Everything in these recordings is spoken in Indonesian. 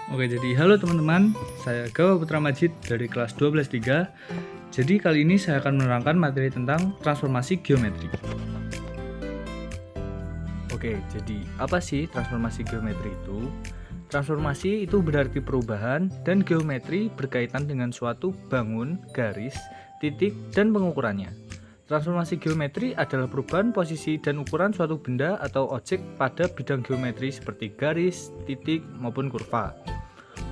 Oke, jadi halo teman-teman, saya Gawa Putra Majid dari kelas 12-3. Jadi kali ini saya akan menerangkan materi tentang transformasi geometri. Oke, jadi apa sih transformasi geometri itu? Transformasi itu berarti perubahan dan geometri berkaitan dengan suatu bangun, garis, titik, dan pengukurannya. Transformasi geometri adalah perubahan posisi dan ukuran suatu benda atau objek pada bidang geometri seperti garis, titik, maupun kurva.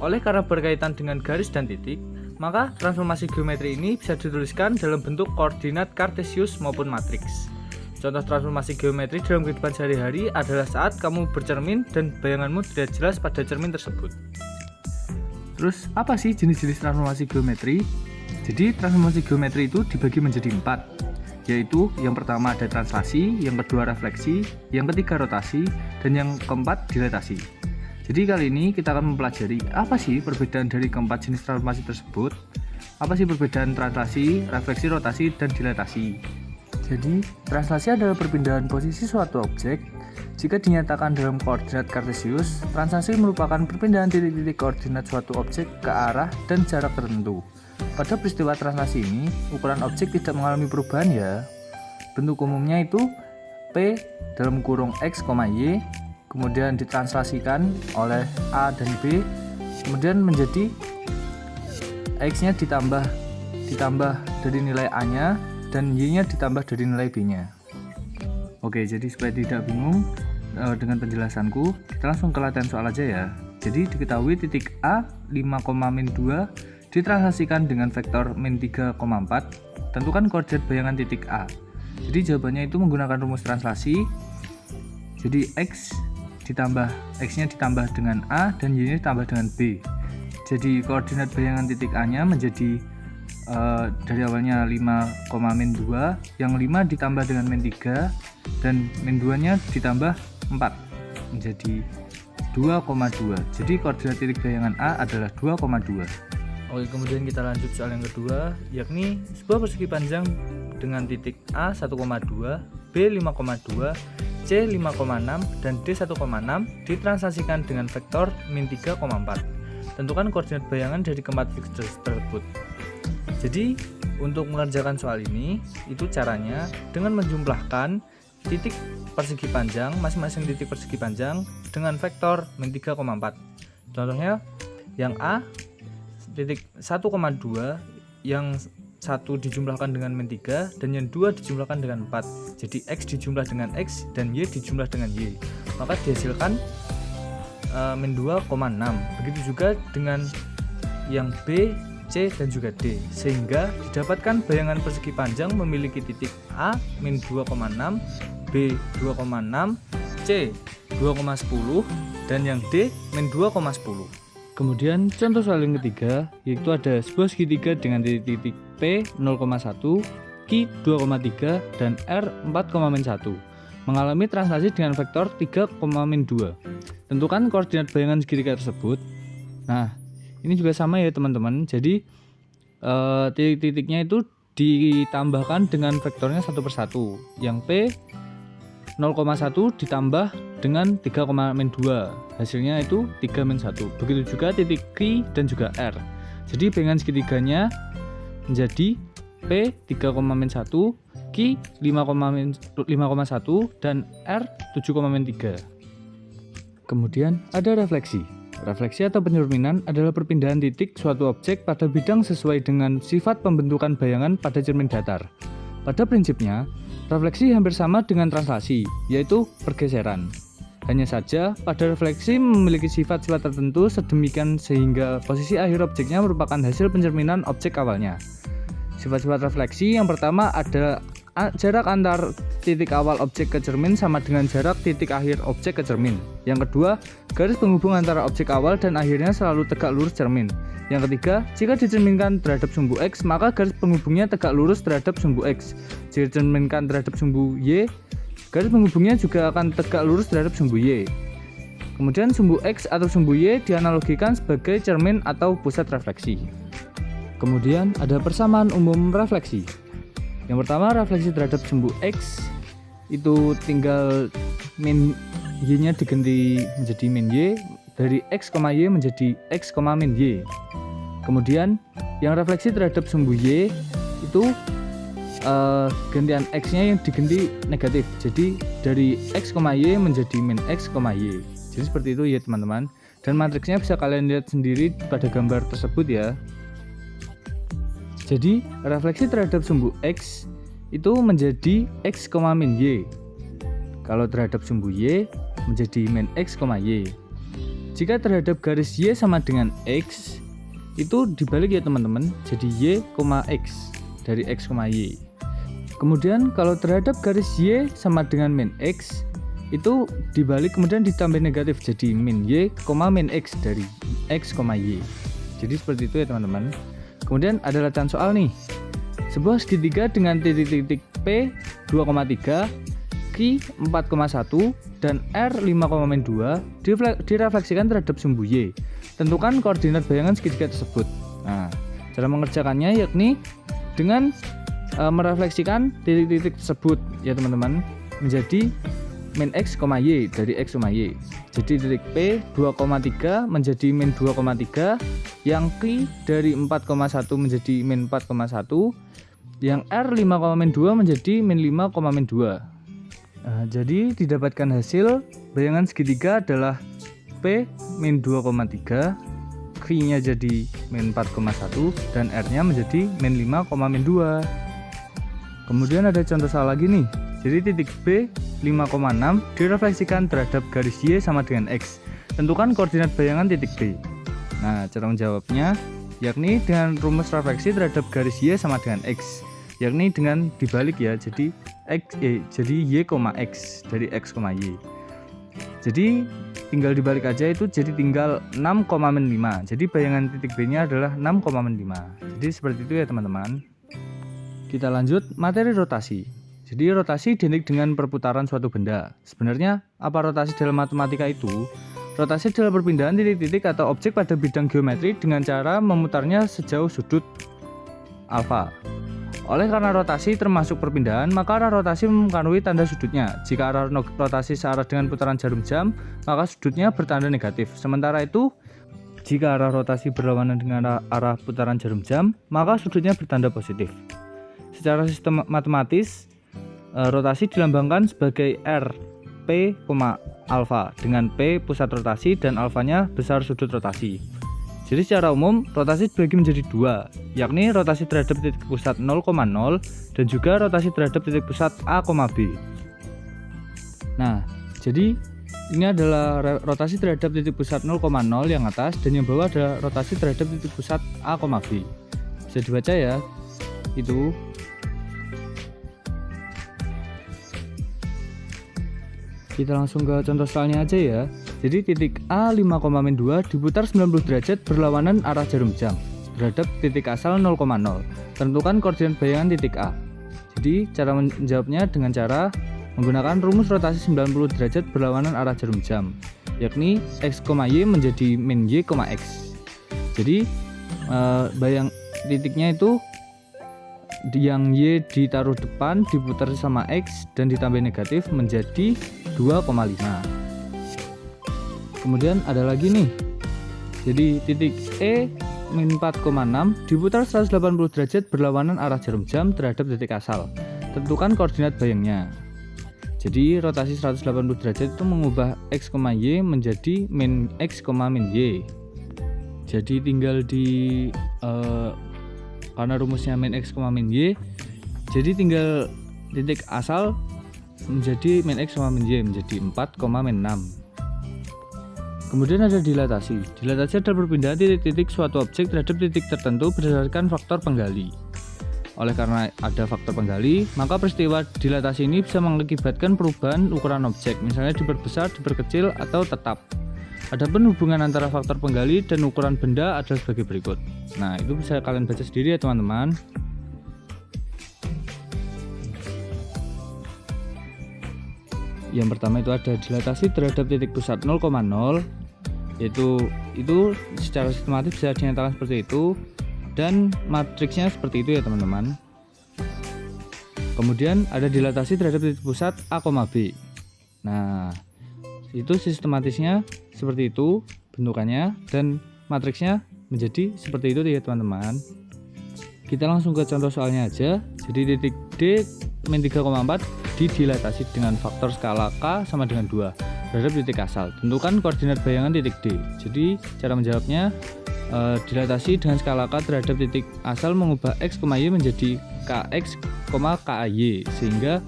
Oleh karena berkaitan dengan garis dan titik, maka transformasi geometri ini bisa dituliskan dalam bentuk koordinat kartesius maupun matriks. Contoh transformasi geometri dalam kehidupan sehari-hari adalah saat kamu bercermin dan bayanganmu tidak jelas pada cermin tersebut. Terus, apa sih jenis-jenis transformasi geometri? Jadi, transformasi geometri itu dibagi menjadi 4, yaitu yang pertama ada translasi, yang kedua refleksi, yang ketiga rotasi, dan yang keempat dilatasi. Jadi kali ini kita akan mempelajari apa sih perbedaan dari keempat jenis transformasi tersebut, apa sih perbedaan translasi, refleksi, rotasi, dan dilatasi. Jadi, translasi adalah perpindahan posisi suatu objek. Jika dinyatakan dalam koordinat kartesius, translasi merupakan perpindahan titik-titik koordinat suatu objek ke arah dan jarak tertentu. Pada peristiwa translasi ini, ukuran objek tidak mengalami perubahan ya. Bentuk umumnya itu P dalam kurung X, Y, kemudian ditranslasikan oleh A dan B, kemudian menjadi X-nya ditambah dari nilai A-nya dan Y-nya ditambah dari nilai B-nya. Oke, jadi supaya tidak bingung dengan penjelasanku, kita langsung ke latihan soal aja ya. Jadi diketahui titik A 5,-2 ditranslasikan dengan vektor -3,4. Tentukan koordinat bayangan titik A. Jadi jawabannya itu menggunakan rumus translasi. Jadi X-nya ditambah dengan A dan Y-nya ditambah dengan B. Jadi koordinat bayangan titik A-nya menjadi dari awalnya 5,-2, yang 5 ditambah dengan -3 dan -2-nya ditambah 4 menjadi 2,2. Jadi koordinat titik bayangan A adalah 2,2. Oke, kemudian kita lanjut soal yang kedua, yakni sebuah persegi panjang dengan titik A 1,2, B 5,2, C 5,6 dan D 1,6 ditranslasikan dengan vektor -3,4. Tentukan koordinat bayangan dari keempat vektor tersebut. Jadi, untuk mengerjakan soal ini, itu caranya dengan menjumlahkan titik persegi panjang, masing-masing titik persegi panjang dengan vektor -3,4. Contohnya, yang A titik 1,2, yang 1 dijumlahkan dengan -3 dan yang 2 dijumlahkan dengan 4. Jadi X dijumlah dengan X dan Y dijumlah dengan Y. Maka dihasilkan -2,6. Begitu juga dengan yang B, C dan juga D. Sehingga didapatkan bayangan persegi panjang memiliki titik A -2,6, B 2,6, C 2,10 dan yang D -2,10. Kemudian contoh soal yang ketiga, yaitu ada sebuah segitiga dengan titik P 0,1, Q 2,3 dan R 4,-1 mengalami translasi dengan vektor 3,-2. Tentukan koordinat bayangan segitiga tersebut. Nah, ini juga sama ya teman-teman. Jadi titik-titiknya itu ditambahkan dengan vektornya satu persatu. Yang P 0,1 ditambah dengan 3,-2, hasilnya itu 3-1. Begitu juga titik Q dan juga R. Jadi bayangan segitiganya menjadi P 3,-1, Q 5,1 dan R 7,-3. Kemudian ada refleksi. Refleksi atau pencerminan adalah perpindahan titik suatu objek pada bidang sesuai dengan sifat pembentukan bayangan pada cermin datar. Pada prinsipnya, refleksi hampir sama dengan translasi, yaitu pergeseran. Hanya saja, pada refleksi memiliki sifat-sifat tertentu sedemikian sehingga posisi akhir objeknya merupakan hasil pencerminan objek awalnya. Sifat-sifat refleksi yang pertama ada jarak antar titik awal objek ke cermin sama dengan jarak titik akhir objek ke cermin. Yang kedua, garis penghubung antara objek awal dan akhirnya selalu tegak lurus cermin. Yang ketiga, jika dicerminkan terhadap sumbu X, maka garis penghubungnya tegak lurus terhadap sumbu X. Jika dicerminkan terhadap sumbu Y, garis penghubungnya juga akan tegak lurus terhadap sumbu Y. Kemudian sumbu X atau sumbu Y dianalogikan sebagai cermin atau pusat refleksi. Kemudian ada persamaan umum refleksi. Yang pertama, refleksi terhadap sumbu X itu tinggal min Y-nya diganti menjadi min Y, dari X, Y menjadi X, min Y. Kemudian yang refleksi terhadap sumbu Y itu gantian X-nya yang diganti negatif. Jadi dari X, Y menjadi min X, Y. Jadi seperti itu ya teman-teman. Dan matriksnya bisa kalian lihat sendiri pada gambar tersebut ya. Jadi refleksi terhadap sumbu X itu menjadi X, min Y. Kalau terhadap sumbu Y menjadi min X, Y. Jika terhadap garis Y sama dengan X, itu dibalik ya teman-teman, jadi Y, X dari X, Y. Kemudian kalau terhadap garis Y sama dengan min X, itu dibalik kemudian ditambah negatif, jadi min Y, min X dari X, Y. Jadi seperti itu ya teman-teman. Kemudian ada latihan soal nih. Sebuah segitiga dengan titik-titik P 2,3, Q 4,1 dan R 5,2 direfleksikan terhadap sumbu Y. Tentukan koordinat bayangan segitiga tersebut. Nah, cara mengerjakannya yakni dengan merefleksikan titik-titik tersebut ya teman-teman menjadi min X, Y dari X, Y. Jadi titik P 2,3 menjadi min 2,3, yang Q dari 4,1 menjadi min 4,1, yang R 5,2 menjadi min 5,2. Jadi didapatkan hasil bayangan segitiga adalah P min 2,3, Q-nya jadi min 4,1 dan R-nya menjadi min 5,2. Kemudian ada contoh soal lagi nih. Jadi titik B 5,6 direfleksikan terhadap garis Y sama dengan X. Tentukan koordinat bayangan titik B. Nah, cara menjawabnya yakni dengan rumus refleksi terhadap garis Y sama dengan X, yakni dengan dibalik ya, jadi jadi Y, X dari X, Y. Jadi tinggal dibalik aja, itu jadi tinggal 6,5. Jadi bayangan titik B nya adalah 6,5. Jadi seperti itu ya teman-teman. Kita lanjut materi rotasi. Jadi rotasi identik dengan perputaran suatu benda. Sebenarnya apa rotasi dalam matematika itu? Rotasi adalah perpindahan titik-titik atau objek pada bidang geometri dengan cara memutarnya sejauh sudut alfa. Oleh karena rotasi termasuk perpindahan, maka arah rotasi mempengaruhi tanda sudutnya. Jika arah rotasi searah dengan putaran jarum jam, maka sudutnya bertanda negatif. Sementara itu, jika arah rotasi berlawanan dengan arah putaran jarum jam, maka sudutnya bertanda positif. Secara sistem matematis, rotasi dilambangkan sebagai R P, alfa dengan P pusat rotasi dan alfanya besar sudut rotasi. Jadi secara umum rotasi dibagi menjadi dua, yakni rotasi terhadap titik pusat 0,0 dan juga rotasi terhadap titik pusat A, B. Nah, jadi ini adalah rotasi terhadap titik pusat 0,0 yang atas, dan yang bawah adalah rotasi terhadap titik pusat A, B. Bisa dibaca ya, itu. Kita langsung ke contoh soalnya aja ya. Jadi titik A 5,2 diputar 90 derajat berlawanan arah jarum jam terhadap titik asal 0,0. Tentukan koordinat bayangan titik A. Jadi cara menjawabnya dengan cara menggunakan rumus rotasi 90 derajat berlawanan arah jarum jam, yakni X, Y menjadi min Y, X. Jadi bayang titiknya itu yang Y ditaruh depan, diputar sama X dan ditambah negatif menjadi 2,5. Kemudian ada lagi nih. Jadi titik E min 4,6 diputar 180 derajat berlawanan arah jarum jam terhadap titik asal. Tentukan koordinat bayangnya. Jadi rotasi 180 derajat itu mengubah X, Y menjadi min X, min Y. Jadi tinggal di karena rumusnya min X, min Y, jadi tinggal titik asal menjadi min X, min Y menjadi 4, min 6. Kemudian ada dilatasi. Dilatasi adalah perpindahan titik-titik suatu objek terhadap titik tertentu berdasarkan faktor penggali. Oleh karena ada faktor penggali, maka peristiwa dilatasi ini bisa mengakibatkan perubahan ukuran objek, misalnya diperbesar, diperkecil, atau tetap. Adapun hubungan antara faktor penggali dan ukuran benda adalah sebagai berikut. Nah, itu bisa kalian baca sendiri ya teman-teman. Yang pertama itu ada dilatasi terhadap titik pusat 0,0, itu secara sistematis bisa dinyatakan seperti itu, dan matriksnya seperti itu ya teman-teman. Kemudian ada dilatasi terhadap titik pusat A, B. Nah, itu sistematisnya seperti itu, bentukannya dan matriksnya menjadi seperti itu ya teman-teman. Kita langsung ke contoh soalnya aja. Jadi titik D min 3,4 didilatasi dengan faktor skala K sama dengan 2 terhadap titik asal. Tentukan koordinat bayangan titik D. Jadi cara menjawabnya, dilatasi dengan skala K terhadap titik asal mengubah X, Y menjadi KX, KY, sehingga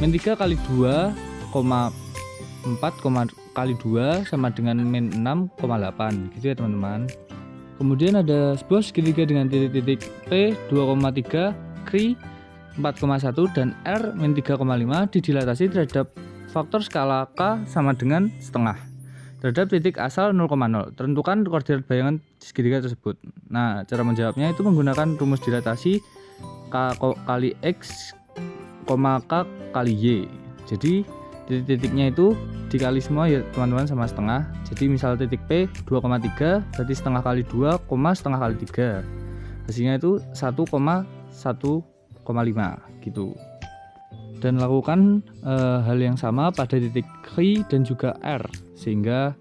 min 3 kali 2, 4, kali 2 sama dengan min 6,8 gitu ya teman-teman. Kemudian ada sebuah segitiga dengan titik-titik P 2,3, Kri 4,1 dan R min 3,5 didilatasi terhadap faktor skala K sama dengan setengah terhadap titik asal 0,0. Tentukan koordinat bayangan segitiga tersebut. Nah, cara menjawabnya itu menggunakan rumus dilatasi K kali X, K kali Y. Jadi titik-titiknya itu dikali semua ya teman-teman sama setengah. Jadi misal titik P 2,3 berarti setengah kali 2, setengah kali 3. Hasilnya itu 1,5 gitu. Dan lakukan hal yang sama pada titik Q dan juga R sehingga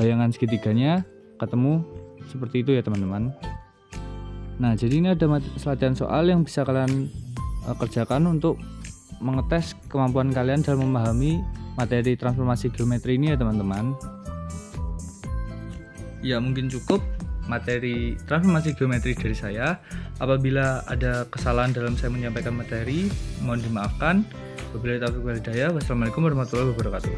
bayangan segitiganya ketemu seperti itu ya teman-teman. Nah, jadi ini ada latihan soal yang bisa kalian kerjakan untuk mengetes kemampuan kalian dalam memahami materi transformasi geometri ini ya teman-teman. Ya, mungkin cukup materi transformasi geometri dari saya. Apabila ada kesalahan dalam saya menyampaikan materi, mohon dimaafkan. Wabillahi taufiq wal hidayah. Wassalamualaikum warahmatullahi wabarakatuh.